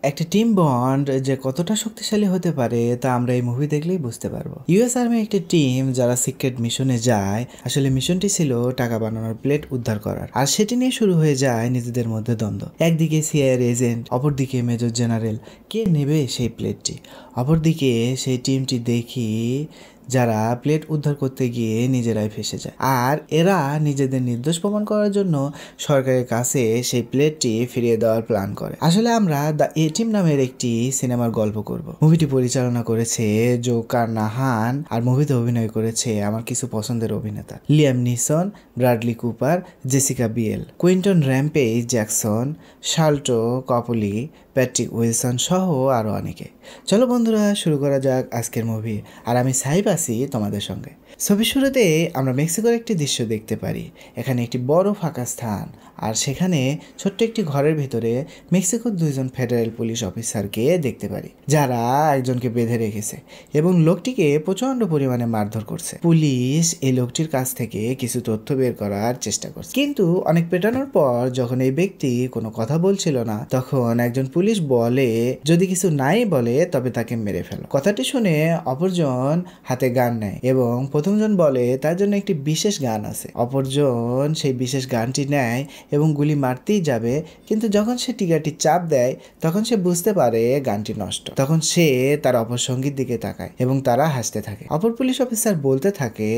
একটা team bond যে কতটা শক্তিশালী হতে পারে তা আমরা এই মুভি দেখলেই বুঝতে পারবো। ইউএস আর্মি একটি টিম যারা সিক্রেট মিশনে যায়, আসলে মিশনটি ছিল টাকা বানানোর প্লেট উদ্ধার করার, আর সেটি নিয়ে শুরু হয়ে যায় নিজেদের মধ্যে দ্বন্দ্ব। একদিকে সিআইএর এজেন্ট, অপরদিকে মেজর জেনারেল, কে নেবে সেই প্লেটটি। অপরদিকে সেই টিমটি দেখি যারা প্লেট উদ্ধার করতে গিয়ে নিজেরাই ফেসে যায়, আর এরা নিজেদের নির্দোষ প্রমাণ করার জন্য সরকারের কাছে সেই প্লেটটি ফিরিয়ে দেওয়ার প্ল্যান করে। আসলে আমরা দ্য এ টিম নামের একটি সিনেমার গল্প করব। মুভিটি পরিচালনা করেছে জো কারনাহান, আর মুভিতে অভিনয় করেছে আমার কিছু পছন্দের অভিনেতা Liam Neeson, Bradley Cooper, Jessica Biel, Quinton Rampage Jackson, Sharlto Copley, Patrick Wilson সহ আরও অনেকে। চলো বন্ধুরা, শুরু করা যাক আজকের মুভি। আর আমি সাহিব আছি তোমাদের সঙ্গে। ছবির শুরুতে আমরা মেক্সিকোর একটি দৃশ্য দেখতে পারি। এখানে একটি বড় ফাঁকা স্থান, আর সেখানে ছোট্ট একটি ঘরের ভিতরে মেক্সিকোর দুইজন ফেডারেল পুলিশ অফিসারকে দেখতে পারি, যারা একজনকে বেঁধে রেখেছে এবং লোকটিকে প্রচন্ড পরিমাণে মারধর করছে। পুলিশ এই লোকটির কাছ থেকে কিছু তথ্য বের করার চেষ্টা করছে, কিন্তু অনেক পেটানোর পর যখন এই ব্যক্তি কোনো কথা বলছিল না, তখন একজন পুলিশ বলে যদি কিছু নাই বলে তবে তাকে মেরে ফেলো। কথাটি শুনে অপরজন হাতে গান নেয় এবং প্রথমজন বলে তার জন্য একটি বিশেষ গান আছে। অপরজন সেই বিশেষ গানটি নেয় এবং গুলি মারতেই যাবে, কিন্তু যখন সে টিগারটি চাপ দেয় তখন সে বুঝতে পারে গানটি নষ্ট। তখন সে তার অপর সঙ্গীর দিকে তাকায় এবং তারা হাসতে থাকে। অপর পুলিশ অফিসার বলতে থাকে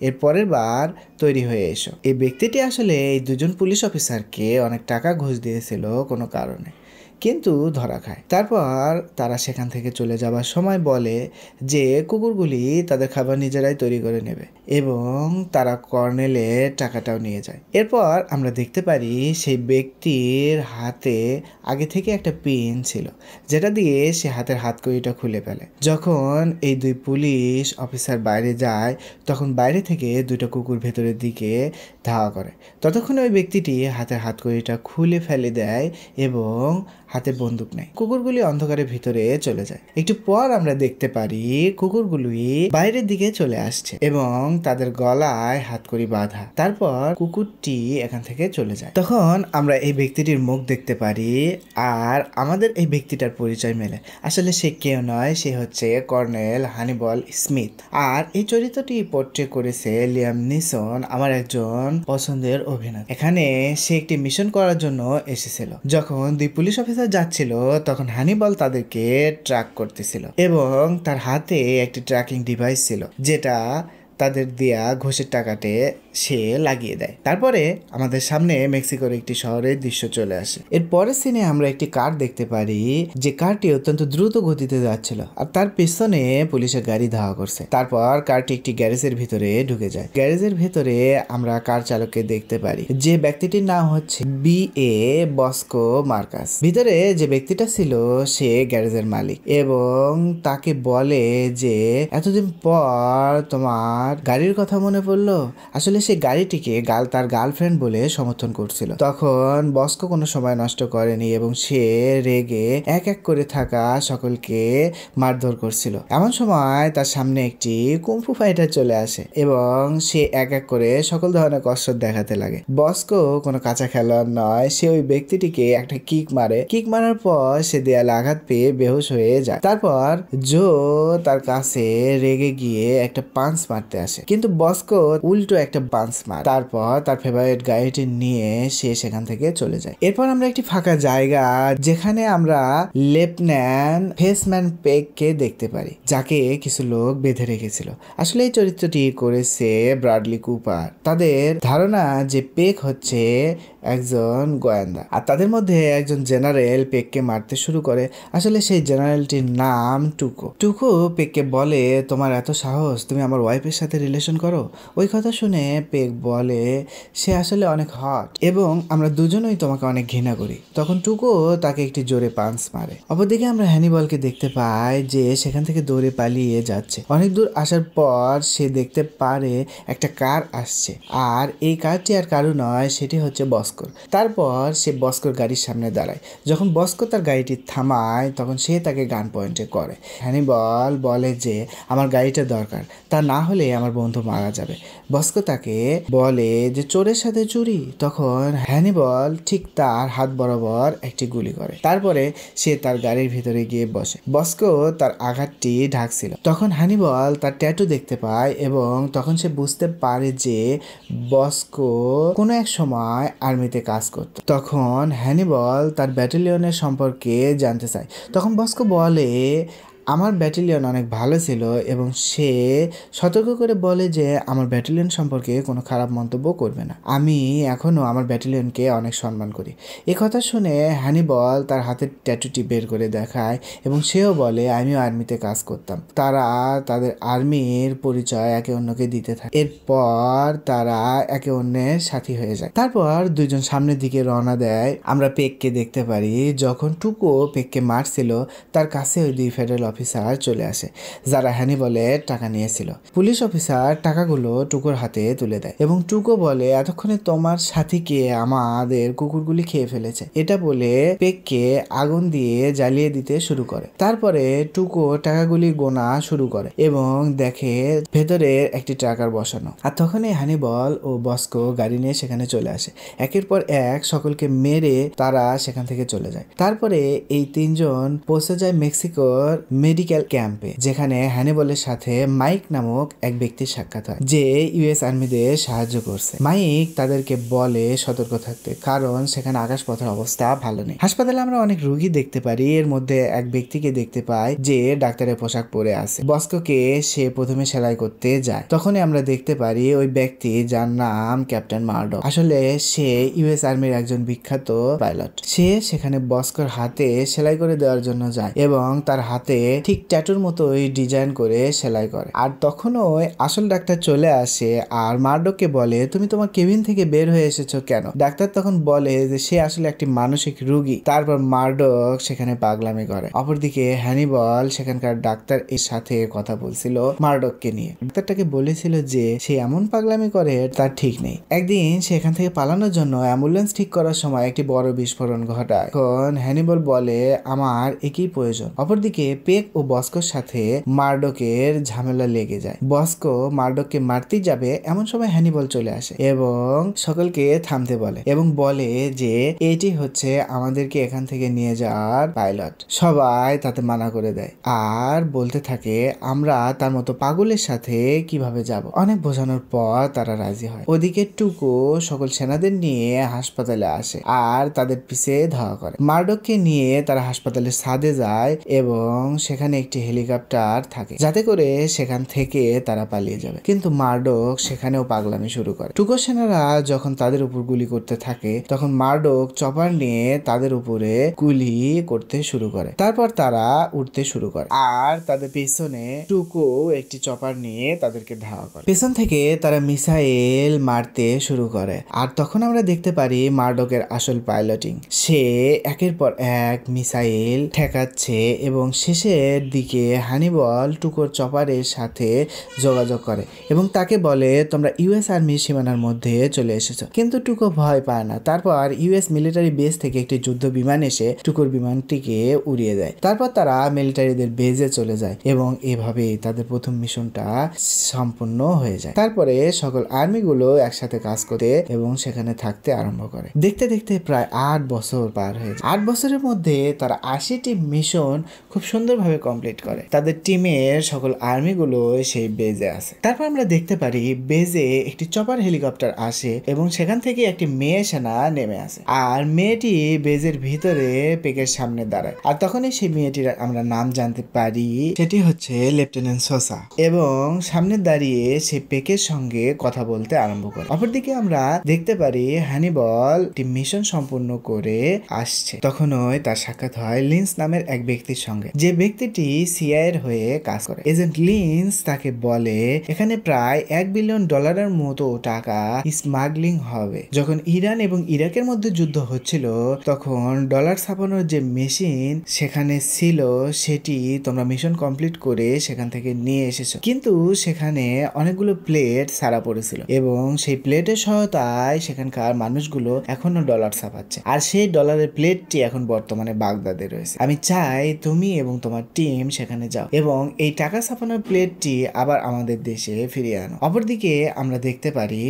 এর পরের বার তৈরি হয়ে এসো। এই ব্যক্তিটি আসলে এই দুজন পুলিশ অফিসারকে অনেক টাকা ঘুষ দিয়েছিল কোনো কারণে, কিন্তু ধরা খায়। তারপর তারা সেখান থেকে চলে যাবার সময় বলে যে কুকুরগুলি তাদের খাবার নিজেরাই তৈরি করে নেবে, এবং তারা কর্নেলের টাকাটাও নিয়ে যায়। এরপর আমরা দেখতে পারি সেই ব্যক্তির হাতে আগে থেকে একটা পিন ছিল, যেটা দিয়ে সে হাতের হাতকড়িটা খুলে ফেলে। যখন এই দুই পুলিশ অফিসার বাইরে যায়, তখন বাইরে থেকে দুটো কুকুর ভেতরের দিকে ধাওয়া করে। ততক্ষণে ওই ব্যক্তিটি হাতের হাতকড়িটা খুলে ফেলে দেয় এবং হাতে বন্দুক নেয়। কুকুরগুলি অন্ধকারের ভিতরে চলে যায়। একটু পর আমরা দেখতে পারি কুকুরগুলি বাইরের দিকে চলে আসছে এবং তাদের গলায় হাতকড়ি বাঁধা। তারপর কুকুরটি এখান থেকে চলে যায়। তখন আমরা এই ব্যক্তিটির মুখ দেখতে পারি, আর আমাদের এই ব্যক্তিটার পরিচয় মেলে। আসলে সে কেউ নয়, সে হচ্ছে কর্নেল হানিবল স্মিথ। আর এই চরিত্রটি পোর্ট্রে করেছে লিয়াম নিসন, আমার একজন পছন্দের অভিনেতা। এখানে সে একটি মিশন করার জন্য এসেছিল। যখন দুই পুলিশ অফিসার যাচ্ছিল, তখন হানিবল তাদেরকে ট্র্যাক করতেছিল এবং তার হাতে একটি ট্র্যাকিং ডিভাইস ছিল, যেটা তাদের দেয়া ঘুষের টাকাতে সে লাগিয়ে দেয়। তারপরে আমাদের সামনে মেক্সিকোর একটি শহরের দৃশ্য চলে আসে। এর পরের সিনে আমরা একটি কার দেখতে পারি, যে কারটি অত্যন্ত দ্রুত গতিতে যাচ্ছিল, আর তার পেছনে পুলিশের গাড়ি ধাওয়া করছে। তারপর কারটি একটি গ্যারেজের ভিতরে ঢুকে যায়। গ্যারেজের ভিতরে আমরা কার চালককে দেখতে পারি, যে ব্যক্তিটির নাম হচ্ছে BA বস্কো মার্কাস। ভিতরে যে ব্যক্তিটা ছিল সে গ্যারেজের মালিক, এবং তাকে বলে যে এতদিন পর তোমার গাড়ির কথা মনে পড়লো। আসলে সে গাড়িটিকে তার গার্লফ্রেন্ড বলে সমর্থন করছিল। তখন বস্কো কোনো সময় নষ্ট করেনি এবং সে রেগে এক এক করে থাকা সকলকে মারধর করছিল। এমন সময় তার সামনে একটি কুংফু ফাইটার চলে আসে এবং সে এক এক করে সকল ধরনের কসরত দেখাতে লাগে। বস্কো কোনো কাঁচা খেলোয়াড় নয়, সে ওই ব্যক্তিটিকে একটা কিক মারে। কিক মারার পর সে দেয়ালে আঘাত পেয়ে বেহুশ হয়ে যায়। তারপর জো তার কাছে রেগে গিয়ে একটা পাঞ্চ মারতে আসে, কিন্তু বস্কো উল্টো একটা পাঞ্চ মার। তারপর তার ফেভারিট গাড়িটি নিয়ে সে সেখান থেকে চলে যায়। এরপর আমরা একটি ফাঁকা জায়গা, যেখানে আমরা লেফটেন্যান্ট ফেসম্যান পেককে দেখতে পারি, যাকে কিছু লোক বেঁধে রেখেছিল। আসলে এই চরিত্রটি করেছে ব্র্যাডলি কুপার। তাদের ধারণা যে পেক হচ্ছে একজন গোয়েন্দা, আর তাদের মধ্যে একজন জেনারেল পেককে মারতে শুরু করে। আসলে সেই জেনারেলটির নাম টুকো। টুকো পেককে বলে তোমার এত সাহস, তুমি আমার ওয়াইফের সাথে রিলেশন করো। ওই কথা শুনে পেক বলে সে আসলে অনেক হট এবং আমরা দুজনেই তোমাকে অনেক ঘৃণা করি। তখন টুকো তাকে একটি জোরে পাঞ্চ মারে। অপরদিকে আমরা হ্যানিবলকে দেখতে পাই যে সেখান থেকে দৌড়ে পালিয়ে যাচ্ছে। অনেক দূর আসার পর সে দেখতে পারে একটা কার আসছে, আর এই কারটি আর কারো নয়, সেটি হচ্ছে বস্কো। বস্কোর। তারপর সে বস্কোর গাড়ির সামনে দাঁড়ায়। যখন বস্কো তার গাড়িটি থামায় তখন সে তাকে গান পয়েন্টে করে। হ্যানিবল বলে যে আমার গাড়িটা দরকার, তা না হলে আমার বন্ধু মারা যাবে। বস্কো তাকে বলে যে চোরের সাথে চুরি। তখন হ্যানিবল ঠিক তার হাত বরাবর একটি গুলি করে। তারপরে সে তার গাড়ির ভিতরে গিয়ে বসে। বস্কো তার আঘাতটি ঢাকছিল। তখন হ্যানিবল তার ট্যাটু দেখতে পায় এবং তখন সে বুঝতে পারে যে বস্কো কোনো এক সময় আর্মিতে কাজ করত। তখন হ্যানিবল তার ব্যাটালিয়নের সম্পর্কে জানতে চায়। তখন বস্কো বলে আমার ব্যাটালিয়ন অনেক ভালো ছিল এবং সে সতর্ক করে বলে যে আমার ব্যাটালিয়ন সম্পর্কে কোনো খারাপ মন্তব্য করবে না, আমি এখনও আমার ব্যাটালিয়নকে অনেক সম্মান করি। এ কথা শুনে হ্যানিবল তার হাতের ট্যাটুটি বের করে দেখায় এবং সেও বলে আমিও আর্মিতে কাজ করতাম। তারা তাদের আর্মির পরিচয় একে অন্যকে দিতে থাকে। এরপর তারা একে অন্যের সাথী হয়ে যায়। তারপর দুইজন সামনের দিকে রওনা দেয়। আমরা পেককে দেখতে পারি যখন টুকো পেককে মারছিল তার কাছে ওই দুই ফেডারেল অফিসার চলে আসে যারা হ্যানিবলের টাকা নিয়েছিল। পুলিশ অফিসার টাকাগুলো টুকোর হাতে তুলে দেয় এবং টুকো বলে এতক্ষণে তোমার সাথীকে আমাদের কুকুরগুলি খেয়ে ফেলেছে। এটা বলে পেককে আগুন দিয়ে জ্বালিয়ে দিতে শুরু করে। তারপরে টুকো টাকাগুলি গোনা শুরু করে এবং দেখে ভেতরে একটি ট্রাকার বসানো। আর তখনই হ্যানিবল ও বস্কো গাড়ি নিয়ে সেখানে চলে আসে। একের পর এক সকলকে মেরে তারা সেখান থেকে চলে যায়। তারপরে এই তিনজন পৌঁছে যায় মেক্সিকোর মেডিকেল ক্যাম্পে, যেখানে হ্যানিবলের সাথে মাইক নামক এক ব্যক্তির সাক্ষাৎ হয় যে ইউএস আর্মিদের সাহায্য করছে। মাইক তাদেরকে বলে সতর্ক থাকতে, কারণ সেখানে আকাশপথের অবস্থা ভালো নেই। হাসপাতালে আমরা অনেক রোগী দেখতে পারি। এর মধ্যে এক ব্যক্তিকে দেখতে পাই যে ডাক্তারের পোশাক পরে আছে। বস্কোকে সে প্রথমে সেলাই করতে যায়। তখনই আমরা দেখতে পারি ওই ব্যক্তি যার নাম ক্যাপ্টেন মার্ডক। আসলে সে ইউএস আর্মির একজন বিখ্যাত পাইলট। সে সেখানে বস্কোর হাতে সেলাই করে দেওয়ার জন্য যায় এবং তার হাতে ঠিক ট্যাটুর মতোই ডিজাইন করে সেলাই করে। আর তখনও আসল ডাক্তার চলে আসে আর মার্ডককে বলে তুমি তোমার কেবিন থেকে বের হয়ে এসেছো কেন? ডাক্তার তখন বলে যে সে আসলে একটি মানসিক রোগী। তারপর মার্ডক সেখানে পাগলামি করে। অপরদিকে হ্যানিবল সেখানকার ডাক্তার এর সাথে কথা বলছিল মার্ডককে নিয়ে। ডাক্তারটাকে বলেছিল যে সে এমন পাগলামি করে তার ঠিক নেই। একদিন সেখান থেকে পালানোর জন্য অ্যাম্বুলেন্স ঠিক করার সময় একটি বড় বিস্ফোরণ ঘটায়। এখন হ্যানিবল বলে আমার একই প্রয়োজন। অপরদিকে পেক ও বস্কোর সাথে মার্ডকের ঝামেলা লেগে যায়। বস্কো মার্ডককে মারতেই যাবে এমন সময় হ্যানিবল চলে আসে এবং সকলকে থামতে বলে এবং বলে যে এটি হচ্ছে আমাদেরকে এখান থেকে নিয়ে যাওয়ার পাইলট। সবাই তাতে মানা করে দেয় আর বলতে থাকে আমরা তার মতো পাগলের সাথে কিভাবে যাব। অনেক বোঝানোর পর তারা রাজি হয়। ওদিকে টুকো সকল সেনাদের নিয়ে হাসপাতালে আসে আর তাদের পিছে ধাওয়া করে। মার্ডককে নিয়ে তারা হাসপাতালের ছাদে যায় এবং সেখানে একটি হেলিকপ্টার থাকে যাতে করে সেখান থেকে তারা পালিয়ে যাবে। কিন্তু মার্ডক সেখানেও পাগলামি শুরু করে। টুকো সেনারা যখন তাদের উপর গুলি করতে থাকে তখন মার্ডক চপার নিয়ে তাদের উপরে গুলি করতে শুরু করে। তারপর তারা উঠতে শুরু করে আর তাদের পেছনে টুকো একটি চপার নিয়ে তাদেরকে ধাওয়া করে। পেছন থেকে তারা মিসাইল মারতে শুরু করে আর তখন আমরা দেখতে পারি মার্ডকের আসল পাইলটিং। সে একের পর এক মিসাইল ঠেকাচ্ছে এবং শেষের দিকে হ্যানিবল টুকোর চপারের সাথে যোগাযোগ করে এবং তাকে বলে তোমরা ইউএস আর্মির সীমানার মধ্যে চলে এসেছো। কিন্তু টুকো ভয় পায় না। তারপর ইউএস মিলিটারি বেস থেকে একটি যুদ্ধ বিমান এসে টুকোর বিমানটিকে উড়িয়ে দেয়। তারপর তারা মিলিটারিদের বেজে চলে যায় এবং এভাবে তাদের প্রথম মিশনটা সম্পূর্ণ হয়ে যায়। তারপরে সকল আর্মিগুলো একসাথে কাজ করতে এবং সেখানে থাকতে আরম্ভ করে। দেখতে দেখতে প্রায় 8 বছর পার হয়ে যায়। 8 বছরের মধ্যে তারা 80টি মিশন খুব সুন্দরভাবে কমপ্লিট করে। তাদের টিমের সকল আর্মিগুলো সেই বেজে আসে। তারপর আমরা দেখতে পারি বেজে একটি চপার হেলিকপ্টার আসে এবং সেখান থেকে একটি মেয়ে সেনা নেমে আসে আর মেয়েটি বেজের ভিতরে পেকের সামনে দাঁড়ায়। আর তখনই সেই মেয়েটির আমরা নাম জানতে পারি, সেটি হচ্ছে লেফটেন্যান্ট সোসা এবং সামনে দাঁড়িয়ে সে পেকের সঙ্গে কথা বলতে আরম্ভ করে। অপরদিকে আমরা দেখতে পারি হ্যানিবল একটি মিশন সম্পূর্ণ করে আসছে। তখনই তার সাক্ষাৎ হয় লিন্স নামের এক ব্যক্তির সঙ্গে, যে ব্যক্তি ব্যক্তিটি সিআইএর হয়ে কাজ করে। এজেন্ট লিন্স তাকে বলে এখানে প্রায় $1 বিলিয়ন মতো টাকা স্মাগলিং হবে। যখন ইরান এবং ইরাকের মধ্যে যুদ্ধ হচ্ছিল তখন ডলার ছাপানোর যে মেশিন সেখানে ছিল সেটি তোমরা মিশন কমপ্লিট করে সেখান থেকে নিয়ে এসেছো, কিন্তু সেখানে অনেকগুলো প্লেট ছাড়া পড়েছিল এবং সেই প্লেটের সহায়তায় সেখানকার মানুষগুলো এখনো ডলার ছাপাচ্ছে, আর সেই ডলারের প্লেটটি এখন বর্তমানে বাগদাদে রয়েছে। আমি চাই তুমি এবং তোমার টিম সেখানে যাও এবং এই টাকা ছাপানোর প্লেটটি আবার আমাদের দেশে ফিরিয়ে আনো। অপরদিকে আমরা দেখতে পারি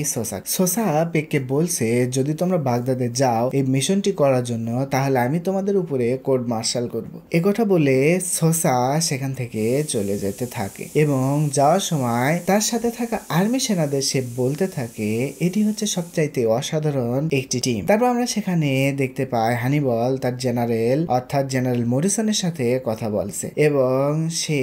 সোসা পেককে বলছে যদি তোমরা বাগদাদে যাও এই মিশনটি করার জন্য তাহলে আমি তোমাদের উপরে কোর্ট মার্শাল করব। একথা বলে সোসা সেখান থেকে চলে যেতে থাকে এবং যাওয়ার সময় তার সাথে থাকা আর্মি সেনাদের সে বলতে থাকে এটি হচ্ছে সবচাইতে অসাধারণ একটি টিম। তারপর আমরা সেখানে দেখতে পাই হানিবল তার জেনারেল অর্থাৎ জেনারেল মরিসনের সাথে কথা বলছে এবং সে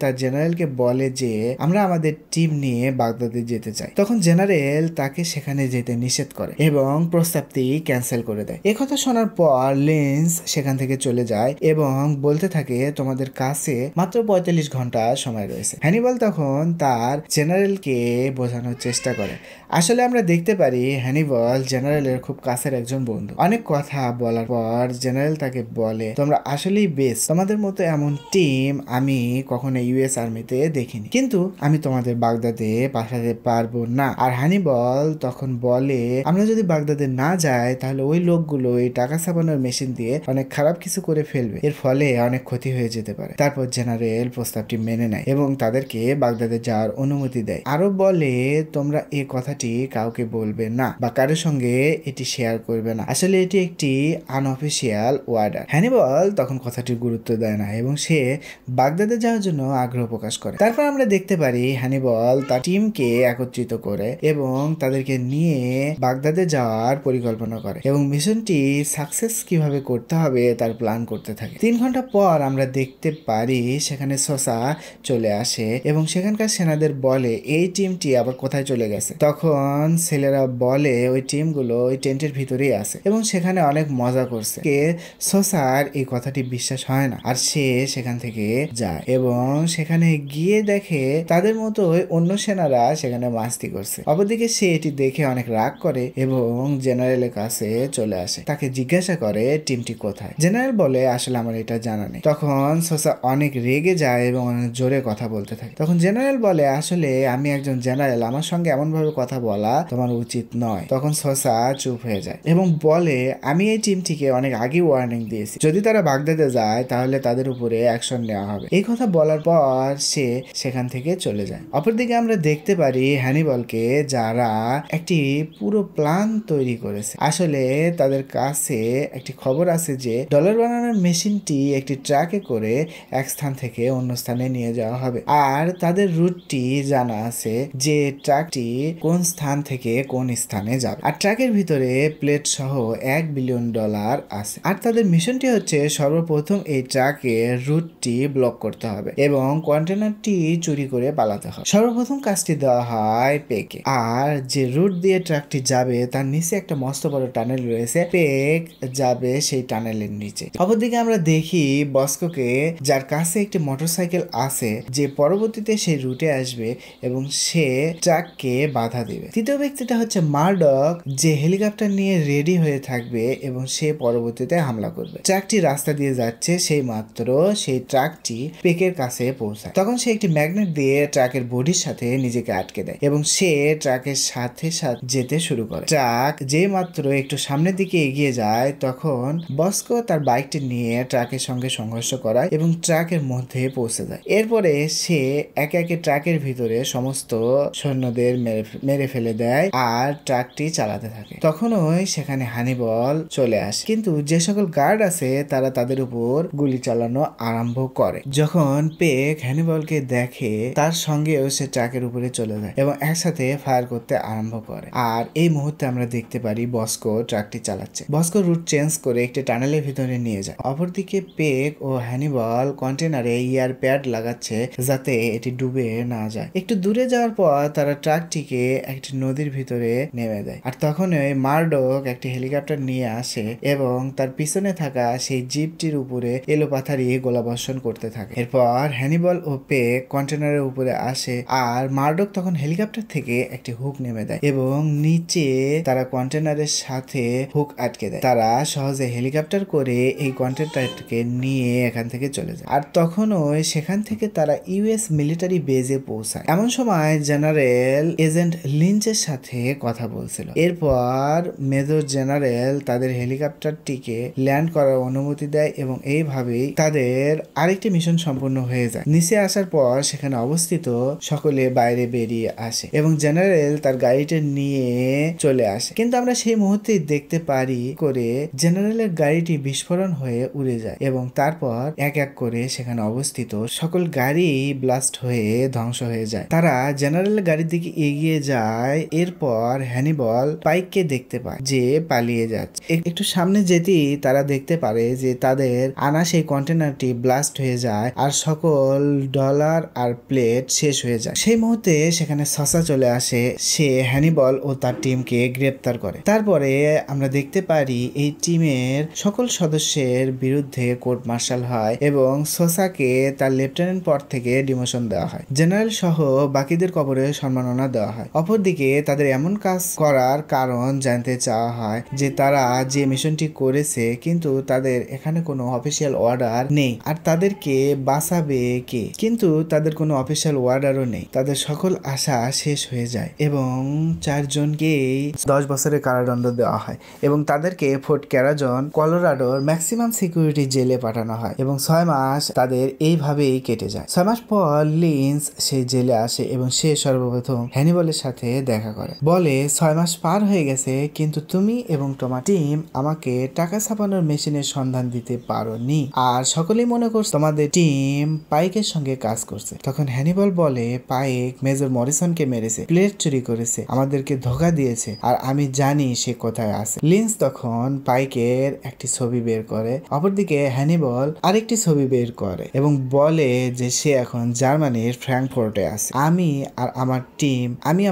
তার জেনারেলকে বলে যে আমরা আমাদের টিম নিয়ে বাগদাদে যেতে চাই। তখন জেনারেল তাকে সেখানে যেতে নিষেধ করে এবং প্রস্তাবটি ক্যান্সেল করে দেয়। একথা শোনার পর লিন্স সেখান থেকে চলে যায় এবং বলতে থাকে তোমাদের কাছে মাত্র 45 ঘন্টা সময় রয়েছে। হ্যানিবল তখন তার জেনারেলকে বোঝানোর চেষ্টা করে। আসলে আমরা দেখতে পারি হ্যানিবল জেনারেলের খুব কাছের একজন বন্ধু। অনেক কথা বলার পর জেনারেল তাকে বলে তোমরা আসলেই বেস্ট, তোমাদের মতো এমন টিম আমি কখনো ইউএস আর্মিতে দেখিনি, কিন্তু আমি তোমাদের বাগদাদে পাঠাতে পারবো না। আর হানিবল তখন বলে আমরা যদি বাগদাদে না যাই তাহলে ওই লোকগুলো এই টাকা ছাপানোর মেশিন দিয়ে অনেক খারাপ কিছু করে ফেলবে, এর ফলে অনেক ক্ষতি হয়ে যেতে পারে। তারপর জেনারেল প্রস্তাবটি মেনে নেয় এবং তাদেরকে বাগদাদে যাওয়ার অনুমতি দেয়। আরো বলে তোমরা এই কথাটি কাউকে বলবে না বা কারোর সঙ্গে এটি শেয়ার করবে না, আসলে এটি একটি আনঅফিসিয়াল অর্ডার। হ্যানিবল তখন কথাটি গুরুত্ব দেয় না এবং সে বাগদাদে যাওয়ার জন্য আগ্রহ প্রকাশ করে। তারপর আমরা দেখতে পারি হ্যানিবল তার টিমকে একত্রিত করে এবং তাদেরকে নিয়ে বাগদাদে যাওয়ার পরিকল্পনা করে এবং মিশনটি সাকসেস কিভাবে করতে হবে তার প্ল্যান করতে থাকে। 3 ঘন্টা পর আমরা দেখতে পারি সেখানে সোসা চলে আসে এবং সেখানকার সেনাদের বলে এই টিমটি আবার কোথায় চলে গেছে। তখন ছেলেরা বলে ওই টিমগুলো ওই টেন্টের ভিতরেই আছে এবং সেখানে অনেক মজা করছে। সোসার এই কথাটি বিশ্বাস হয় না আর সে সেখান থেকে যায় এবং সেখানে গিয়ে দেখে তাদের মতো অন্য সেনারা সেখানে মাস্তি করছে। অপরদিকে সে এটি দেখে অনেক রাগ করে এবং জেনারেলের কাছে চলে আসে, তাকে জিজ্ঞাসা করে টিমটি কোথায়। জেনারেল বলে আসলে আমার এটা জানা নেই। তখন সোসা অনেক রেগে যায় এবং অনেক জোরে কথা বলতে থাকে। তখন জেনারেল বলে আসলে আমি একজন জেনারেল, আমার সঙ্গে এমন ভাবে কথা বলা তোমার উচিত নয়। তখন সোসা চুপ হয়ে যায় এবং বলে আমি এই টিমটিকে অনেক আগে ওয়ার্নিং দিয়েছি, যদি তারা বাগদাদে যায় তাহলে তাদের উপরে অ্যাকশন নেওয়া হবে। এই কথা বলার পর সে সেখান থেকে চলে যায়। অপরদিকে আমরা দেখতে পারি হ্যানিবলকে যারা একটি পুরো প্ল্যান তৈরি করেছে। আসলে তাদের কাছে একটি খবর আছে যে ডলার বানানোর মেশিনটি একটি ট্রাকে করে এক স্থান থেকে অন্য স্থানে নিয়ে যাওয়া হবে আর তাদের রুটটি জানা আছে যে ট্রাকটি কোন স্থান থেকে কোন স্থানে যাবে আর ট্রাকের ভিতরে প্লেট সহ $1 বিলিয়ন আছে। আর তাদের মিশনটি হচ্ছে সর্বপ্রথম এই ট্রাকের রুটটি ব্লক করতে হবে এবং কন্টেনারটি চুরি করে পালাতে হবে। সর্বপ্রথম কাজটি দেওয়া হয় পেকে, আর যে রুট দিয়ে ট্রাকটি যাবে তার নিচে একটা মস্ত বড় টানেল রয়েছে। পেক যাবে সেই টানেলের নিচে। অপরদিকে আমরা দেখি বস্কোকে, যার কাছে একটি মোটরসাইকেল আছে, যে পরবর্তীতে সেই রুটে আসবে এবং সে ট্রাককে বাধা দেবে। তৃতীয় ব্যক্তিটা হচ্ছে মার্ডক, যে হেলিকপ্টার নিয়ে রেডি হয়ে থাকবে এবং সে পরবর্তীতে হামলা করবে। ট্রাকটি রাস্তা দিয়ে যাচ্ছে, সেই মাত্র সেই ট্রাকটি পেকের কাছে পৌঁছায়। তখন সে একটি ম্যাগনেট দিয়ে ট্রাকের বডির সাথে নিজেকে আটকে দেয় এবং সে ট্রাকের সাথে সাথে যেতে শুরু করে। ট্রাক যে মাত্র একটু সামনের দিকে এগিয়ে যায় তখন বস্কো তার বাইকটি নিয়ে ট্রাকের সঙ্গে সংঘর্ষ করায় এবং ট্রাকের মধ্যে পৌঁছে যায়। এরপরে সে একে একে ট্রাকের ভিতরে সমস্ত সৈন্যদের মেরে ফেলে দেয় আর ট্রাকটি চালাতে থাকে। তখনই সেখানে হানিবল চলে আসে, কিন্তু যে সকল গার্ড আছে তারা তাদের উপর গুলি চালানো আরম্ভ করে। যখন পেক হ্যানিবলকে দেখে তার সঙ্গেও সে ট্রাকের উপরে চলে যায় এবং একসাথে ফায়ার করতে আরম্ভ করে। আর এই মুহূর্তে আমরা দেখতে পারি বস্কো ট্রাকটি চালাচ্ছে। বস্কো রুট চেঞ্জ করে একটি টানেলের ভিতরে নিয়ে যায়। অপরদিকে পেক ও হ্যানিবল কন্টেনারে ইয়ার প্যাড লাগাচ্ছে যাতে এটি ডুবে না যায়। একটু দূরে যাওয়ার পর তারা ট্রাকটিকে একটি নদীর ভিতরে নেমে দেয়। আর তখনই মার্ডক একটি হেলিকপ্টার নিয়ে আসে এবং তার পিছনে থাকা সেই জিপটির উপরে এলোপাথারি গোলাবর্ষণ গোলাবর্ষণ করতে থাকে। এরপর হ্যানিবল ও পেক কন্টেনারের উপরে আসে আর মার্ডক তখন হেলিকপ্টার থেকে একটি হুক নেমে দেয় এবং নিচে তারা কন্টেনারের সাথে হুক আটকে দেয়। তারা সহজে হেলিকপ্টার করে এই কন্টেনারটাকে নিয়ে এখান থেকে চলে যায় আর তখনও সেখান থেকে তারা ইউএস মিলিটারি বেজে পৌঁছায়। এমন সময় জেনারেল এজেন্ট লিঞ্চের সাথে কথা বলছিল। এরপর মেজর জেনারেল তাদের হেলিকপ্টারটিকে ল্যান্ড করার অনুমতি দেয় এবং এইভাবেই তাদের আরেকটি মিশন সম্পূর্ণ হয়ে যায়। নিচে আসার পর সেখানে অবস্থিত সকলে বাইরে বেরিয়ে আসে এবং জেনারেল তার গাড়িটা নিয়ে চলে আসে, কিন্তু আমরা সেই মুহূর্তে দেখতে পারি করে জেনারেলের গাড়িটি বিস্ফোরণ হয়ে উড়ে যায় এবং তারপর এক এক করে সেখানে অবস্থিত সকল গাড়ি ব্লাস্ট হয়ে ধ্বংস হয়ে যায়। তারা জেনারেলের গাড়ির দিকে এগিয়ে যায়। এরপর হ্যানিবল পাইককে দেখতে পায় যে পালিয়ে যাচ্ছে। একটু সামনে যেতেই তারা দেখতে পারে যে তাদের আনা সেই কন্টেনারটি ব্লাস্ট হয়ে যায় আর সকল ডলার আর প্লেট শেষ হয়ে যায়। সেই মুহূর্তে সেখানে সসা চলে আসে। সে হ্যানিবল ও তার টিমকে গ্রেপ্তার করে। তারপরে আমরা দেখতে পারি এই টিমের সকল সদস্যের বিরুদ্ধে কোর্ট মার্শাল হয় এবং সোসাকে তার লেফটেন্যান্ট পদ থেকে ডিমোশন দেওয়া হয়। জেনারেল সহ বাকিদের কবরে সম্মাননা দেওয়া হয়। অপরদিকে তাদের এমন কাজ করার কারণ জানতে চাওয়া হয় যে তারা যে মিশনটি করেছে কিন্তু তাদের এখানে কোনো অফিসিয়াল অর্ডার নেই আর তাদেরকে বাঁচাবে কে, কিন্তু তাদের কোনো অফিসিয়াল অর্ডারও নেই। তাদের সকল আশা শেষ হয়ে যায় এবং 4 জনকেই 10 বছরের কারাদণ্ড দেওয়া হয় এবং তাদেরকে ফোর্ট ক্যারাজন কলোরাডোর ম্যাক্সিমাম সিকিউরিটি জেলে পাঠানো হয় এবং 6 মাস তাদের এইভাবেই কেটে যায়। 6 মাস পর লিন্স সেই জেলে আসে এবং সে সর্বপ্রথম হ্যানিবলের সাথে দেখা করে। বলে 6 মাস পার হয়ে গেছে কিন্তু তুমি এবং তোমার টিম আমাকে টাকা ছাপানোর মেশিনের সন্ধান দিতে পারোনি আর সকলেই মনে করছে তোমাদের টিম পাইকের সঙ্গে কাজ করছে। তখন হ্যানিবল বলে পাইক মেজর মরিসনকে মেরেছে, প্লেট চুরি করেছে, আমাদেরকে ধোকা দিয়েছে আর আমি জানি সে কোথায় আছে। লিন্স তখন পাইকের একটি ছবি বের করে, অপরদিকে হ্যানিবল আরেকটি ছবি বের করে এবং বলে যে সে এখন জার্মানির ফ্র্যাঙ্কফুর্টে আছে। আমি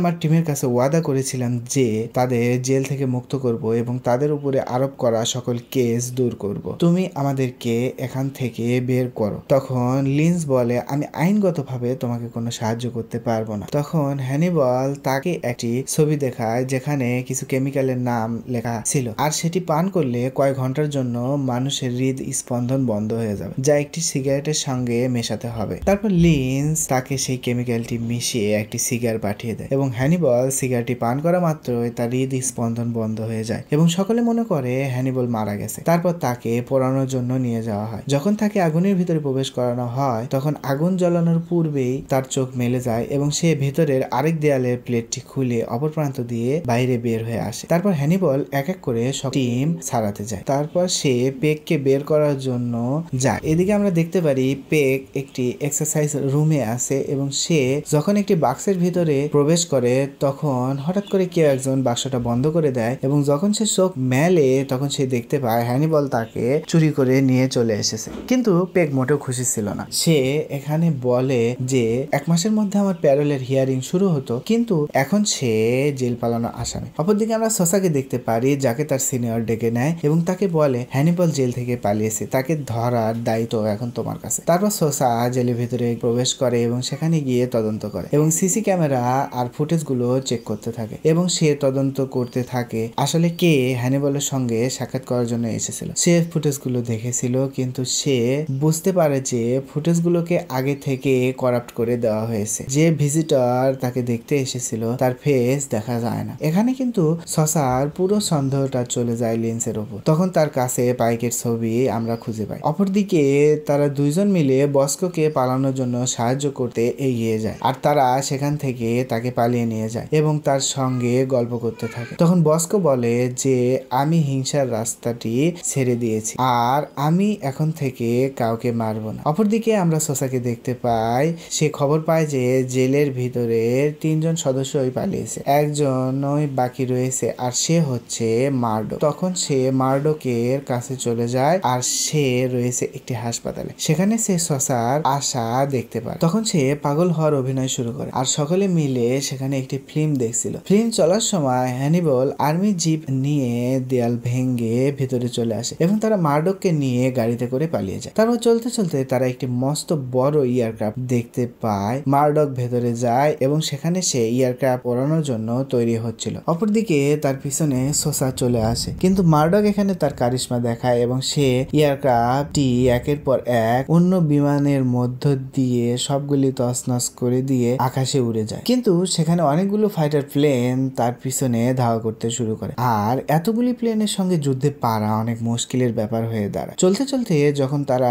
আমার টিমের কাছে ওয়াদা করেছিলাম যে তাদের জেল থেকে মুক্ত করব এবং তাদের উপরে আরোপ করা সকল কেস দূর করব। তুমি আমাদেরকে এখান থেকে বের করো। তখন লিন্স বলে আমি আইনগতভাবে তোমাকে কোনো সাহায্য করতে পারবো না। তখন হ্যানিবল তাকে একটি ছবি দেখায় যেখানে কিছু কেমিক্যালের নাম লেখা ছিল আর সেটি পান করলে কয়েক ঘন্টার জন্য মানুষের হৃদ স্পন্দন বন্ধ হয়ে যাবে, যা একটি সিগারেটের সঙ্গে মেশাতে হবে। তারপর লিন্স তাকে সেই কেমিক্যালটি মিশিয়ে একটি সিগার পাঠিয়ে দেয় এবং হ্যানিবল সিগারটি পান করা মাত্রই তার হৃদ স্পন্দন বন্ধ হয়ে যায় এবং সকলে মনে করে হ্যানিবল মারা গেছে। তারপর তাকে পোড়ানোর জন্য নিয়ে যাওয়া হয়। যখন তাকে আগুনের ভিতরে প্রবেশ করানো হয় তখন আগুন জ্বালানোর পূর্বেই তার চোখ মেলে যায় এবং সে ভেতরের আরেক দেয়ালের প্লেটটি খুলে অপর প্রান্ত দিয়ে বাইরে বের হয়ে আসে। তারপর হ্যানিবল এক এক করে সব টিম ছাড়াতে যায়। তারপর সে পেককে বের করার জন্য যায়। এদিকে আমরা দেখতে পারি পেক একটি এক্সারসাইজ রুমে আছে এবং সে যখন একটি বাক্সের ভিতরে প্রবেশ করে তখন হঠাৎ করে কেউ একজন বাক্সটা বন্ধ করে দেয় এবং যখন সে চোখ মেলে তখন সে দেখতে পায় হ্যানিবল তাকে চুরি করে নিয়ে চলে এসেছে। কিন্তু পেক মোটেও খুশি ছিল না। সে এখানে বলে যে 1 মাসের মধ্যে আমার প্যারোলের হিয়ারিং শুরু হতো কিন্তু এখন সে জেল পালানো আসামি। অপরদিকে আমরা সোসাকে দেখতে পারি যাকে তার সিনিয়র ডেকে নেয় এবং তাকে বলে হ্যানিবল জেল থেকে পালিয়েছে, তাকে ধরার দায়িত্ব এখন তোমার কাছে। তারপর সোসা জেলের ভিতরে প্রবেশ করে এবং সেখানে গিয়ে তদন্ত করে এবং সিসি ক্যামেরা আর ফুটেজ গুলো চেক করতে থাকে এবং সে তদন্ত করতে থাকে আসলে কে হ্যানিবলের সঙ্গে সাক্ষাৎ করার জন্য এসেছিল। সে ফুটেজ গুলো দেখেছিল কিন্তু সে বুঝতে পারে যে ফুটেজ গুলোকে আগে থেকে করাপ্ট করে দেওয়া হয়েছে। যে ভিজিটর তাকে দেখতে এসেছিল তার ফেস দেখা যায় না। এখানে কিন্তু সসার পুরো সন্দেহটা চলে যায় লিন্সের উপর। তখন তার কাছে পাইকের ছবি আমরা খুঁজে পাই। অপরদিকে তারা দুইজন মিলে বস্কোকে পালানোর জন্য সাহায্য করতে এগিয়ে যায় আর তারা সেখান থেকে তাকে পালিয়ে নিয়ে যায় এবং তার সঙ্গে গল্প করতে থাকে। তখন বস্কো বলে যে আমি হিংসার রাস্তাটি ছেড়ে দিয়েছি আর আমি এখন থেকে কাউকে মারবো না। অপরদিকে আমরা সোসাকে দেখতে পাই, সে খবর পায় যে জেলের ভিতরে 3 জন সদস্যই পালিয়েছে, একজনই বাকি রয়েছে আর সে হচ্ছে মার্ডক। তখন সে মার্ডকের কাছে চলে যায় আর সে রয়েছে একটি হাসপাতালে। সেখানে সে সোসার আশা দেখতে পায়। তখন সে পাগল হওয়ার অভিনয় শুরু করে আর সকলে মিলে সেখানে একটি ফিল্ম দেখছিল। ফিল্ম চলার সময় হ্যানিবল আর্মি জিপ নিয়ে দেয়াল ভেঙে ভেতরে চলে আসে এবং তারা মার্ডককে নিয়ে গাড়িতে করে পালিয়ে যায়। তারপর চলতে চলতে তারা একটি মস্ত বড় এয়ারক্রাফট দেখতে পায়। মার্ডক ভেতরে যায় এবং সেখানে সে এয়ারক্রাফট ওড়ানোর জন্য তৈরি হচ্ছিল। অপরদিকে তার পিছনে সোসা চলে আসে, কিন্তু মার্ডক এখানে তার কারিশমা দেখায় এবং সে এয়ারক্রাফটটি একের পর এক অন্য বিমানের মধ্য দিয়ে সবগুলি তছনছ করে দিয়ে আকাশে উড়ে যায়। কিন্তু সেখানে অনেকগুলো ফাইটার প্লেন তার পিছনে ধাওয়া করতে শুরু করে, আর এতগুলি প্লেনের সঙ্গে যুদ্ধে পারা অনেক মুশকিলের ব্যাপার হয়ে দাঁড়ায়। চলতে চলতে যখন তারা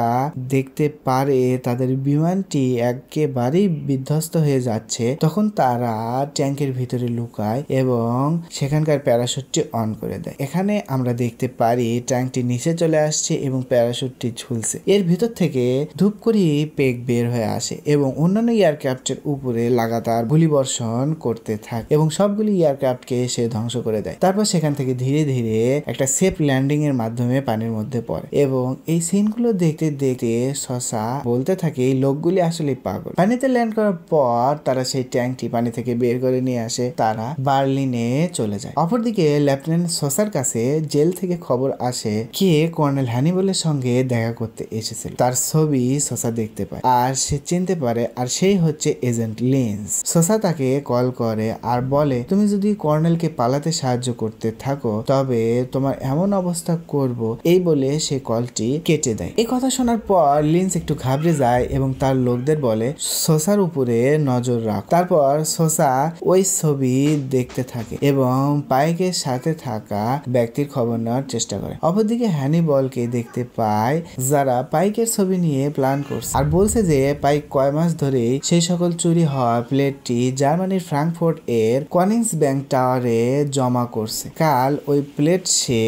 দেখতে পারে তাদের বিমানটি একেবারেই বিধ্বস্ত হয়ে যাচ্ছে, তখন তারা ট্যাঙ্কের ভিতরে লুকায় এবং সেখানকার প্যারাশুটটি অন করে দেয়। এখানে আমরা দেখতে পারি ট্যাঙ্কটি নিচে চলে আসছে এবং প্যারাশুটটি ঝুলছে। এর ভিতর থেকে ধূপ করে পেগ বের হয়ে আসে এবং অন্যান্য এয়ারক্রাফটের উপরে লাগাতার গুলিবর্ষণ করতে থাকে এবং সবগুলি এয়ারক্রাফটকে সে ধ্বংস করে দেয়। তারপর সেখান থেকে ধীরে ধীরে একটা সেফ ল্যান্ডিং এর মাধ্যমে পানির মধ্যে পড়ে এবং এই সিনগুলো দেখতে দেখতে সসা বলতে থাকে এই লোকগুলি আসলে পাগল। পানিতে ল্যান্ড করার পর তারা সেই ট্যাঙ্কটি পানি থেকে বের করে নিয়ে আসে। তারা বার্লিনে চলে যায়। অপরদিকে লেফটেন্যান্ট সসার কাছে জেল থেকে খবর আসে কে কর্নেল হ্যানিবলের সঙ্গে দেখা করতে এসেছিল। তার ছবি সসা দেখতে পায় আর সে চিনতে পারে, আর সেই হচ্ছে এজেন্ট লিন্স। সসা তাকে কল করে আর বলে তুমি যদি কর্নেলকে পালাতে সাহায্য করতে থাকো তবে তোমার এমন অবস্থা করব, এই বলে সে কলটি কেটে দেয়। এই কথা শোনার পর লিন্স একটু ঘাবড়ে যায় এবং তার লোকদের বলে সোসার উপরে নজর রাখ। তারপর সোসা ওই ছবি দেখতে থাকে এবং পাইকের সাথে থাকা ব্যক্তির খবর নেওয়ার চেষ্টা করে। অপরদিকে হ্যানিবলকে দেখতে পায় যারা পাইকের ছবি নিয়ে প্ল্যান করছে আর বলছে যে পাইক কয় মাস ধরে সেই সকল চুরি হওয়া প্লেটটি জার্মানির ফ্রাঙ্কফুর্ট এর কনিংসব্যাংক টাওয়ারে জমা করছে। কাল ওই প্লেট সে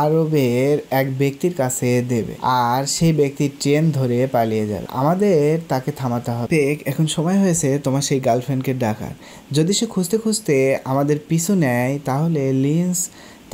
আরবের এক ব্যক্তির কাছে দেবে আর সেই ব্যক্তি ট্রেন ধরে পালিয়ে যাবে। আমাদের তাকে থামাতে হবে। এখন সময় হয়েছে তোমার সেই গার্লফ্রেন্ডকে ডাকার। যদি সে খুঁজতে খুঁজতে আমাদের পিছু নেয় তাহলে লিন্স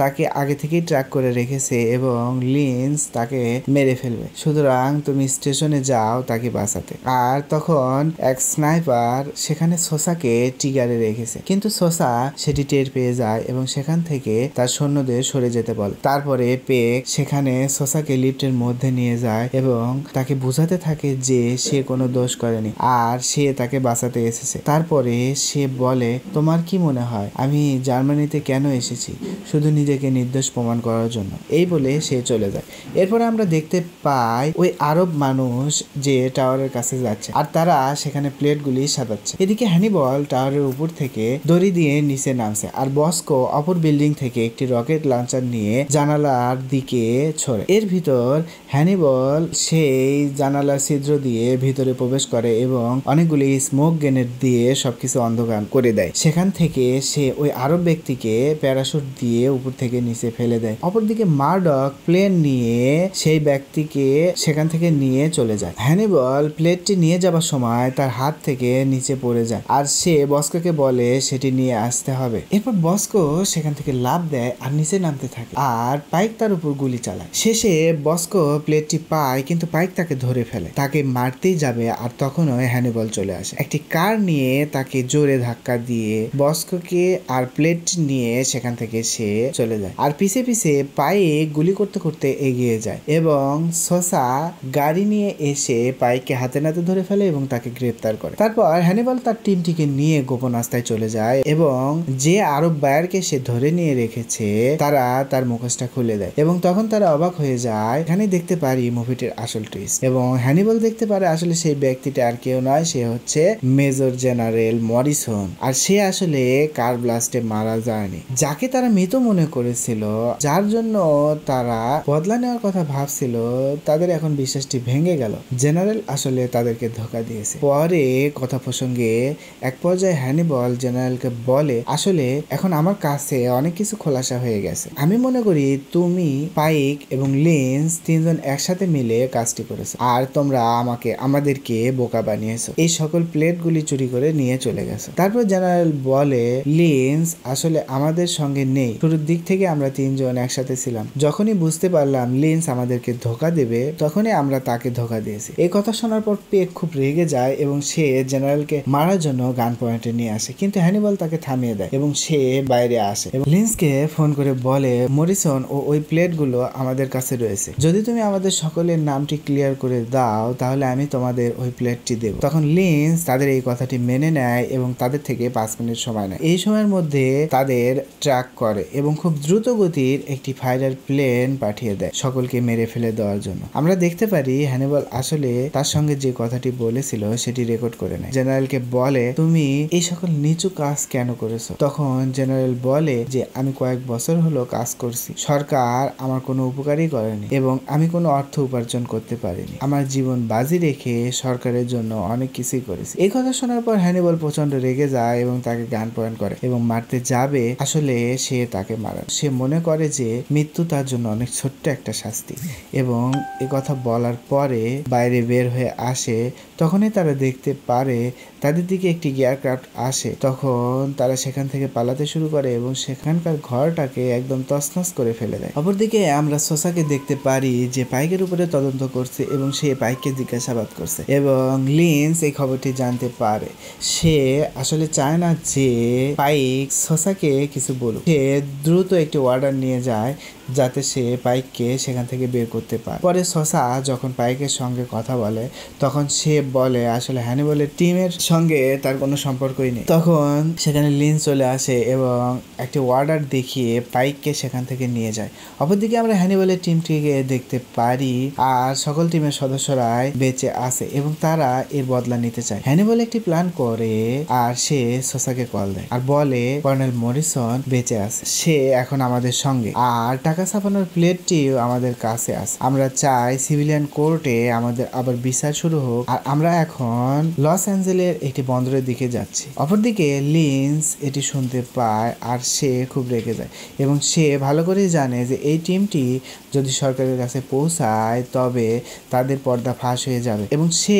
তাকে আগে থেকেই ট্র্যাক করে রেখেছে এবং লিন্স তাকে মেরে ফেলবে। সুতরাং তুমি স্টেশনে যাও তাকে বাঁচাতে। আর তখন এক স্নাইপার সেখানে সোসাকে টিগারে রেখেছে, কিন্তু সোসা সেটি টের পেয়ে যায় এবং সেখান থেকে তার সৈন্যদের সরে যেতে বলে। তারপরে পেক সেখানে সোসাকে লিফটের মধ্যে নিয়ে যায় এবং তাকে বোঝাতে থাকে যে সে কোনো দোষ করেনি আর সে তাকে বাঁচাতে এসেছে। তারপরে সে বলে তোমার কি মনে হয় আমি জার্মানিতে কেন এসেছি? শুধু নিজেকে নির্দোষ প্রমাণ করার জন্য। এই বলে সে চলে যায়। এরপরে আমরা দেখতে পাই ওই আরব মানুষ যে টাওয়ারের কাছে যাচ্ছে আর তারা সেখানে প্লেটগুলি সাজাচ্ছে। এদিকে হ্যানিবল টাওয়ারের উপর থেকে দড়ি দিয়ে নিচে নামছে আর বস্কো অপর বিল্ডিং থেকে একটি রকেট লঞ্চার নিয়ে জানালার দিকে ছড়ে। এর ভিতর হ্যানিবল সেই জানালার ছিদ্র দিয়ে ভিতরে প্রবেশ করে এবং অনেকগুলি স্মোক গ্রেনেড দিয়ে সবকিছু অন্ধকার করে দেয়। সেখান থেকে সে ওই আরব ব্যক্তিকে প্যারাশুট দিয়ে উপর থেকে নিচে ফেলে দেয়। অপরদিকে মার্ডক প্লেন নিয়ে সেই ব্যক্তিকে সেখান থেকে নিয়ে চলে যায়। হ্যানিবল প্লেটটি নিয়ে যাবার সময় তার হাত থেকে নিচে পড়ে যায় আর সে বস্কোকে বলে সেটি নিয়ে আসতে হবে। এরপর বস্কো সেখান থেকে লাফ দেয় আর নিচে নামতে থাকে আর পাইক তার উপর গুলি চালায়। শেষে বস্কো প্লেটটি পায়, কিন্তু পাইক তাকে ধরে ফেলে, তাকে মারতেই যাবে আর তখনও হ্যানিবল চলে আসে। একটি কার নিয়ে তাকে জোরে ধাক্কা দিয়ে বস্কোকে আর প্লেটটি নিয়ে সেখান থেকে সে চলে যায় আর পিছে পিছে পায়ে গুলি করতে করতে এগিয়ে যায় এবং সোসা গাড়ি নিয়ে এসে পাইককে হাতে নাতে ধরে ফেলে এবং তাকে গ্রেফতার করে। তারপর হ্যানিবল তার টিমটিকে নিয়ে গোপন রাস্তায় চলে যায় এবং যে আরব বায়ারকে সে ধরে নিয়ে রেখেছে তারা তার মুখোশটা খুলে দেয় এবং তখন তারা অবাক হয়ে যায়। এখানে দেখতে পারি মুভিটির আসল টুইস্ট এবং হ্যানিবল দেখতে পারে আসলে সেই ব্যক্তিটা আর কেউ নয়, সে হচ্ছে মেজর জেনারেল মরিসন। আর সে আসলে কার ব্লাস্টে মারা যায়নি, যাকে তারা মৃত মনে করেছিল, যার জন্য তারা বদলা নেওয়ার কথা ভাবছিল, তাদের এখন বিশ্বাসটি ভেঙে গেল। জেনারেল আসলে তাদেরকে ধোঁকা দিয়েছে। পরে কথা প্রসঙ্গে এক পর্যায়ে হ্যানিবল জেনারেলকে বলে আসলে এখন আমার কাছে অনেক কিছু খোলাসা হয়ে গেছে। আমি মনে করি তুমি, পাইক এবং লিন্স তিনজন একসাথে মিলে কাজটি করেছো আর তোমরা আমাদেরকে বোকা বানিয়েছো, এই সকল প্লেটগুলি চুরি করে নিয়ে চলে গেছো। তারপর জেনারেল বলে লিন্স আসলে আমাদের সঙ্গে নেই, শুরুর দিকে থেকে আমরা তিনজন একসাথে ছিলাম। যখনই বুঝতে পারলাম লিন্স আমাদেরকে ধোকা দেবে তখনই আমরা তাকে ধোকা দিয়েছি। এই কথা শোনার পর পেক খুব রেগে যায় এবং সে জেনারেলকে মারার জন্য গান পয়েন্টে নিয়ে আসে, কিন্তু হ্যানিবল তাকে থামিয়ে দেয় এবং সে বাইরে আসে এবং লিন্সকে ফোন করে বলে মরিসন ও ওই প্লেটগুলো আমাদের কাছে রয়েছে, যদি তুমি আমাদের সকলের নামটি ক্লিয়ার করে দাও তাহলে আমি তোমাদের ওই প্লেটটি দেব। তখন লিন্স তাদের এই কথাটি মেনে নেয় এবং তাদের থেকে 5 মিনিট সময় নেয়। এই সময়ের মধ্যে তাদের ট্র্যাক করে এবং খুব দ্রুত গতির একটি ফাইটার প্লেন পাঠিয়ে দেয় সকলকে মেরে ফেলে দেওয়ার জন্য। আমরা দেখতে পারি হ্যানিবল আসলে তার সঙ্গে যে কথাটি বলেছিল সেটি রেকর্ড করে নেয়। জেনারেলকে বলে তুমি এই সকল নিচু কাজ কেন করেছো? তখন জেনারেল বলে যে আমি কয়েক বছর হলো কাজ করছি, সরকার আমার কোনো উপকারই করেনি এবং আমি কোনো অর্থ উপার্জন করতে পারিনি, আমার জীবন বাজি রেখে সরকারের জন্য অনেক কিছুই করেছি। এই কথা শোনার পর হ্যানিবল প্রচন্ড রেগে যায় এবং তাকে গান পয়েন্ট করে এবং মারতে যাবে, আসলে সে তাকে মারে। সে মনে করে যে মৃত্যু তার জন্য অনেক ছোট্ট একটা শাস্তি এবং এ কথা বলার পরে বাইরে বের হয়ে আসে। তখনই তারা দেখতে পারে তাদের দিকে একটি এয়ারক্রাফট আসে। তখন তারা সেখান থেকে পালাতে শুরু করে এবং সেখানকার ঘরটাকে একদম তছনছ করে ফেলে দেয়। অপরদিকে আমরা সোসাকে দেখতে পারি যে পাইকের উপরে তদন্ত করছে এবং সে পাইককে জিজ্ঞাসাবাদ করছে এবং লিন্স এই খবরটি জানতে পারে। সে আসলে চায় না যে পাইক সোসাকে কিছু বলুক। সে দ্রুত একটি অর্ডার নিয়ে যায় যাতে সে পাইককে সেখান থেকে বের করতে পারে। পরে সোসা যখন পাইকের সঙ্গে কথা বলে তখন সে বলে আসলে হ্যানিবলের টিমের সঙ্গে তার কোনো সম্পর্কই নেই। তখন সেখানে লিন্স চলে আসে এবং একটি অর্ডার দেখিয়ে পাইককে সেখান থেকে নিয়ে যায়। অপরদিকে আমরা হ্যানিবলের টিমটিকে দেখতে পারি আর সকল টিমের সদস্যরাই বেঁচে আছে এবং তারা এর বদলা নিতে চায়। হ্যানিবল একটি প্ল্যান করে আর সে সোসাকে কল দেয় আর বলে কর্নেল মরিসন বেঁচে আছে, সে এখন আমাদের সঙ্গে আর টাকা ছাপানোর প্লেটটিও আমাদের কাছে আছে। আমরা চাই সিভিলিয়ান কোর্টে আমাদের আবার বিচার শুরু হোক আর আমরা এখন লস অ্যাঞ্জেলের একটি বন্দরের দিকে যাচ্ছি। অপরদিকে লিন্স এটি শুনতে পায় আর সে খুব রেগে যায় এবং সে ভালো করেই জানে যে এই টিমটি যদি সরকারের কাছে পৌঁছায় তবে তাদের পর্দা ফাঁস হয়ে যাবে এবং সে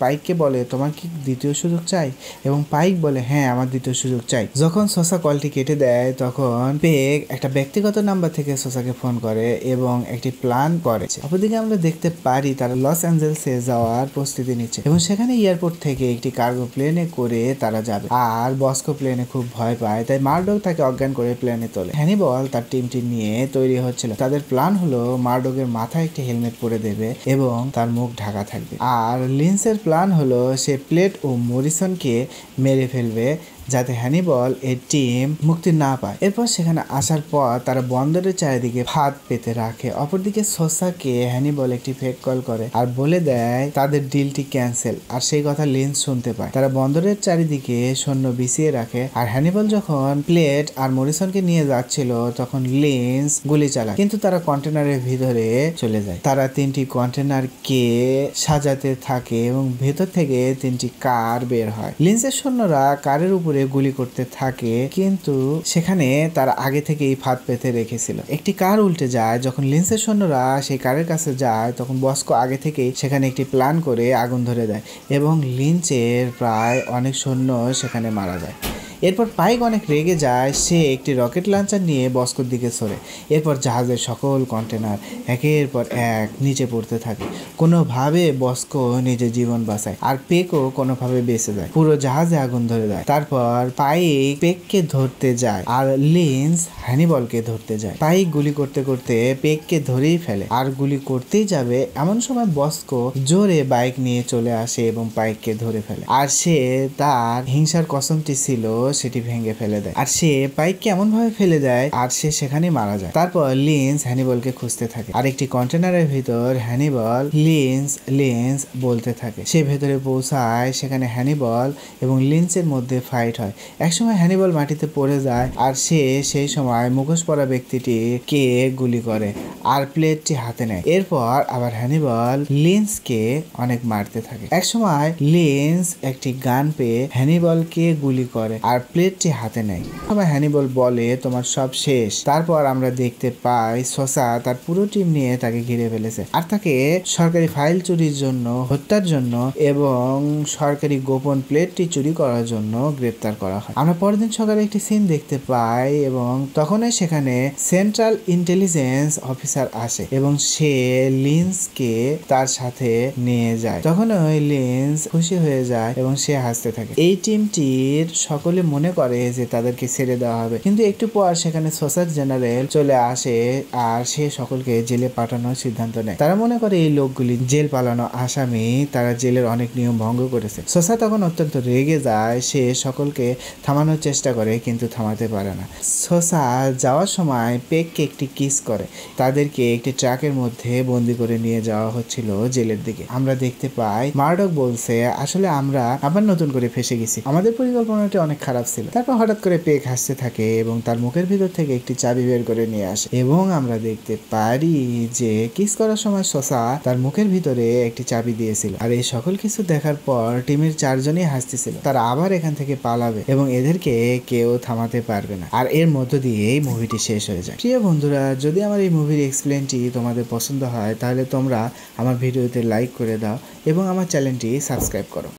পাইককে বলে তোমার কি দ্বিতীয় সুযোগ চাই? এবং পাইক বলে হ্যাঁ আমার দ্বিতীয় সুযোগ চাই। যখন সোসা কলটি কেটে দেয় তখন পেক একটা ব্যক্তিগত নাম্বার থেকে সোসাকে ফোন করে এবং একটি প্ল্যান করে। অপরদিকে আমরা দেখতে পারি তারা লস অ্যাঞ্জেলসে যাওয়ার প্রস্তুতি নিচ্ছে এবং সেখানে এয়ারপোর্ট থেকে একটি কার্গো প্লেনে করে তারা যাবে আর বস্কো প্লেনে খুব ভয় পায়, তাই মার্ডক তাকে অজ্ঞান করে প্লেনে তোলে। হ্যানিবল তার টিমটি নিয়ে তৈরি হচ্ছিল। তাদের প্ল্যান হলো মার্ডকের মাথায় একটি হেলমেট পরে দেবে এবং তার মুখ ঢাকা থাকবে আর লিন্সের প্ল্যান হলো সে প্লেট ও মরিসনকে মেরে ফেলবে যাতে হ্যানিবল এর টিম মুক্তি না পায়। এরপর সেখানে আসার পর তারা বন্দরের চারিদিকে ফাঁদ পেতে রাখে। অপরদিকে সোসাকে হ্যানিবল একটি ফেক কল করে আর বলে দেয় তাদের ডিলটি ক্যান্সেল আর সেই কথা লিন্স শুনতে পায়। তারা বন্দরের চারিদিকে সৈন্য বিছিয়ে রাখে আর হ্যানিবল যখন প্লেট আর মরিসনকে নিয়ে যাচ্ছিল তখন লিন্স গুলি চালায়, কিন্তু তারা কন্টেনারের ভিতরে চলে যায়। তারা 3টি কন্টেনারকে সাজাতে থাকে এবং ভেতর থেকে 3টি কার বের হয়। লিন্সের সৈন্যরা কারের উপরে গুলি করতে থাকে, কিন্তু সেখানে তারা আগে থেকেই ফাঁদ পেতে রেখেছিল। একটি কার উল্টে যায়। যখন লিন্সের সৈন্যরা সেই কারের কাছে যায় তখন বস্কো আগে থেকেই সেখানে একটি প্ল্যান করে আগুন ধরে দেয় এবং লিন্সের প্রায় অনেক সৈন্য সেখানে মারা যায়। এরপর পাইক অনেক রেগে যায়, সে একটি রকেট লঞ্চার নিয়ে বস্কোর দিকে সরে। এরপর জাহাজের সকল কন্টেনার একের পর এক নিচে পড়তে থাকে। কোনোভাবে বস্কো নিজের জীবন বাঁচায় আর পেকও কোনোভাবে বেঁচে যায়। পুরো জাহাজে আগুন ধরে যায়। তারপর পাইক পেককে ধরতে যায় আর লিন্স হ্যানিবলকে ধরতে যায়। পাইক গুলি করতে করতে পেককে ধরেই ফেলে আর গুলি করতেই যাবে এমন সময় বস্কো জোরে বাইক নিয়ে চলে আসে এবং পাইককে ধরে ফেলে আর সে তার হিংসার কসমটি ছিল সেটি ভেঙে ফেলে দেয় আর সে পাইককে এমন ভাবে ফেলে দেয় আর সে সেখানে মারা যায়। তারপর লিন্স হ্যানিবলকে খুঁজতে থাকে আর একটি কন্টেনারের ভিতর হ্যানিবল লিন্স বলতে থাকে। সে ভেতরে পৌঁছায়, সেখানে হ্যানিবল এবং লিন্সের মধ্যে ফাইট হয়। একসময় হ্যানিবল মাটিতে পড়ে যায় আর সে সেই সময় মুখোশ পরা ব্যক্তিটিকে গুলি করে আর প্লেটটি হাতে নেয়। এরপর আবার হ্যানিবল লিন্সকে অনেক মারতে থাকে। একসময় লিন্স একটি গান পেয়ে হ্যানিবলকে গুলি করে আর প্লেটটি হাতে নেয়। সবাই হ্যানিবল বলে তোমার সব শেষ। তারপর আমরা দেখতে পাই সোসা তার পুরো টিম নিয়ে তাকে ঘিরে ফেলেছে আর তাকে সরকারি ফাইল চুরির জন্য, হত্যার জন্য এবং সরকারি গোপন প্লেটটি চুরি করার জন্য গ্রেপ্তার করা হয়। আমরা পরদিন সকালে একটি সিন দেখতে পাই এবং তখনই সেখানে সেন্ট্রাল ইন্টেলিজেন্স অফিসার আসে এবং সে লিন্সকে তার সাথে নিয়ে যায়। তখন ওই লিন্স খুশি হয়ে যায় এবং সে হাসতে থাকে। এই টিমটির সকলে মনে করে যে তাদেরকে ছেড়ে দেওয়া হবে, কিন্তু একটু পর সেখানে সোসার জেনারেল চলে আসে আর সে সকলকে জেলে পাঠানোর সিদ্ধান্ত নেয়। তারা মনে করে এই লোকগুলি জেল পালানো আসামি, তারা জেলের অনেক নিয়ম ভঙ্গ করেছে। সোসা তখন অত্যন্ত রেগে যায়, সে সকলকে থামানোর চেষ্টা করে কিন্তু থামাতে পারে না। সোসা যাওয়ার সময় পেককে একটি কিস করে। তাদেরকে একটি ট্রাকের মধ্যে বন্দি করে নিয়ে যাওয়া হচ্ছিল জেলের দিকে। আমরা দেখতে পাই মার্ডক বলছে, আসলে আমরা আবার নতুন করে ফেসে গেছি, আমাদের পরিকল্পনাটি অনেক খারাপ ছিল। তারপর হঠাৎ করে পেক হাসতে থাকে এবং তার মুখের ভিতর থেকে একটি চাবি বের করে নিয়ে আসে এবং আমরা দেখতে পারি যে কিস করার সময় সোসা তার মুখের ভিতরে একটি চাবি দিয়েছিল। আর এই সকল কিছু দেখার পর টিমের 4 জনই হাসতেছিল, তারা আবার এখান থেকে পালাবে এবং এদেরকে কেউ থামাতে পারবে না। আর এর মধ্য দিয়ে এই মুভিটি শেষ হয়ে যায়। প্রিয় বন্ধুরা, যদি আমার এই মুভির এক্সপ্লেনটি তোমাদের পছন্দ হয় তাহলে তোমরা আমার ভিডিওতে লাইক করে দাও এবং আমার চ্যানেলটি সাবস্ক্রাইব করো।